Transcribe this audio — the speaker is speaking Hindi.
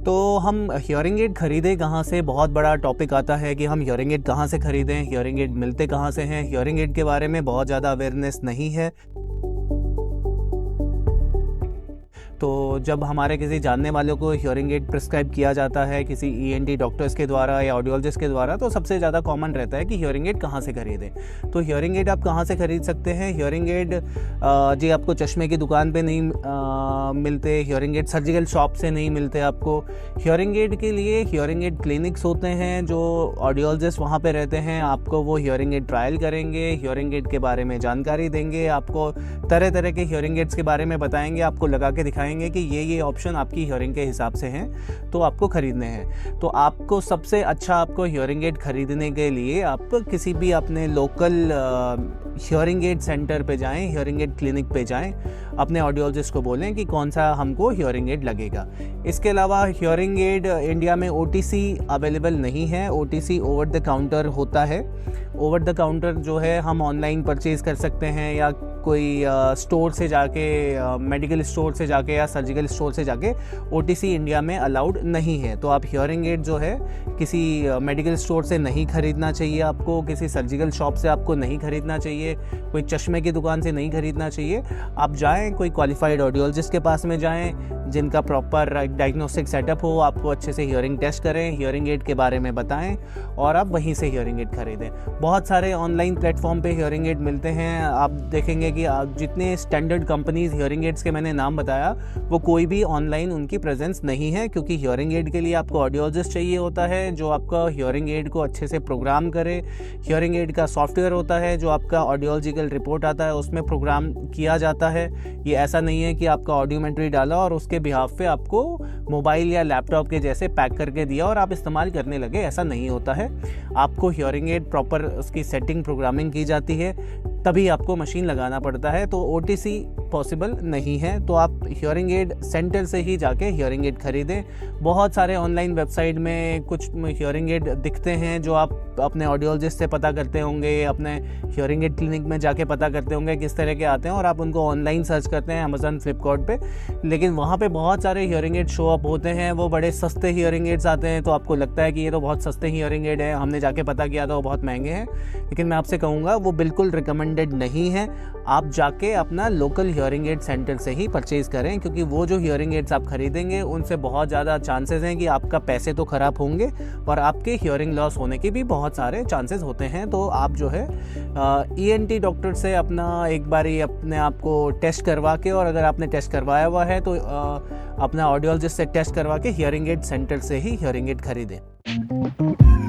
तो हम हियरिंग एड खरीदें कहाँ से, बहुत बड़ा टॉपिक आता है कि हम हियरिंग एड कहाँ से खरीदें, हियरिंग एड मिलते कहाँ से हैं। हियरिंग एड के बारे में बहुत ज़्यादा अवेयरनेस नहीं है। तो जब हमारे किसी जानने वालों को हियरिंग एड प्रिस्क्राइब किया जाता है किसी ईएनटी डॉक्टर्स के द्वारा या ऑडियोलॉजिस्ट के द्वारा, तो सबसे ज़्यादा कॉमन रहता है कि हियरिंग एड कहाँ से खरीदें। तो हियरिंग एड आप कहाँ से खरीद सकते हैं। हियरिंग एड जी आपको चश्मे की दुकान पे नहीं मिलते। हियरिंग एड सर्जिकल शॉप से नहीं मिलते आपको। हियरिंग एड के लिए हियरिंग एड क्लिनिक्स होते हैं जो ऑडियोलॉजिस्ट वहाँ पे रहते हैं। आपको वो हियरिंग एड ट्रायल करेंगे, हियरिंग एड के बारे में जानकारी देंगे, आपको तरह तरह के हियरिंग एड्स के बारे में बताएंगे, आपको लगा के दिखाएंगे कि ये ऑप्शन आपकी हियरिंग के हिसाब से हैं तो आपको ख़रीदने हैं। तो आपको सबसे अच्छा आपको हियरिंग एड ख़रीदने के लिए आप किसी भी अपने लोकल हियरिंग एड सेंटर पे जाएं, हियरिंग एड क्लिनिक पे जाएं, अपने ऑडियोलॉजिस्ट को बोलें कि कौन सा हमको हियरिंग एड लगेगा। इसके अलावा हियरिंग एड इंडिया में ओटीसी अवेलेबल नहीं है। ओटीसी ओवर द काउंटर होता है। ओवर द काउंटर जो है हम ऑनलाइन परचेज़ कर सकते हैं या कोई स्टोर से जाके, मेडिकल स्टोर से जाके या सर्जिकल स्टोर से जाके। ओटीसी इंडिया में अलाउड नहीं है। तो आप हियरिंग एड जो है किसी मेडिकल स्टोर से नहीं ख़रीदना चाहिए आपको, किसी सर्जिकल शॉप से आपको नहीं ख़रीदना चाहिए, कोई चश्मे की दुकान से नहीं ख़रीदना चाहिए। आप जाएं कोई क्वालिफाइड ऑडियोलॉजिस्ट के पास में जाएं जिनका प्रॉपर डायग्नोस्टिक सेटअप हो, आपको अच्छे से हियरिंग टेस्ट करें, हियरिंग एड के बारे में बताएं और आप वहीं से हियरिंग एड खरीदें। बहुत सारे ऑनलाइन प्लेटफॉर्म पे हियरिंग एड मिलते हैं। आप देखेंगे कि जितने स्टैंडर्ड कंपनीज हियरिंग एड्स के मैंने नाम बताया वो कोई भी ऑनलाइन उनकी प्रेजेंस नहीं है, क्योंकि हियरिंग एड के लिए आपको ऑडियोलॉजिस्ट चाहिए होता है जो आपका हियरिंग एड को अच्छे से प्रोग्राम करे। हियरिंग एड का सॉफ्टवेयर होता है जो आपका ऑडियोलॉजिकल रिपोर्ट आता है उसमें प्रोग्राम किया जाता है। ये ऐसा नहीं है कि आपका ऑडियोमेट्री डाला और उसके बिहाफ पे आपको मोबाइल या लैपटॉप के जैसे पैक करके दिया और आप इस्तेमाल करने लगे, ऐसा नहीं होता है। आपको हियरिंग एड प्रॉपर उसकी सेटिंग प्रोग्रामिंग की जाती है, तभी आपको मशीन लगाना पड़ता है। तो ओटीसी पॉसिबल नहीं है। तो आप हियरिंग एड सेंटर से ही जाके हियरिंग एड खरीदें। बहुत सारे ऑनलाइन वेबसाइट में कुछ हियरिंग एड दिखते हैं जो आप अपने ऑडियोलॉजिस्ट से पता करते होंगे, अपने हियरिंग एड क्लिनिक में जाके पता करते होंगे किस तरह के आते हैं और आप उनको ऑनलाइन सर्च करते हैं अमेज़न, फ्लिपकार्ट पे। लेकिन वहाँ पे बहुत सारे हियरिंग एड शो अप होते हैं, वो बड़े सस्ते हियरिंग एड्स आते हैं। तो आपको लगता है कि ये तो बहुत सस्ते हियरिंग एड है, हमने जाके पता किया था वो बहुत महंगे हैं। लेकिन मैं आपसे कहूँगा वो बिल्कुल रिकमेंडेड नहीं है। आप जाके अपना लोकल हियरिंग एड सेंटर से ही परचेज़ करें, क्योंकि वो जो हियरिंग एड्स आप खरीदेंगे उनसे बहुत ज़्यादा चांसेस हैं कि आपका पैसे तो ख़राब होंगे और आपके हियरिंग लॉस होने के भी बहुत सारे चांसेस होते हैं। तो आप जो है ईएनटी डॉक्टर से अपना एक बारी अपने आप को टेस्ट करवा के, और अगर आपने टेस्ट करवाया हुआ है तो अपना ऑडियोलॉजिस्ट से टेस्ट करवा के हियरिंग एड सेंटर से ही हियरिंग एड खरीदें।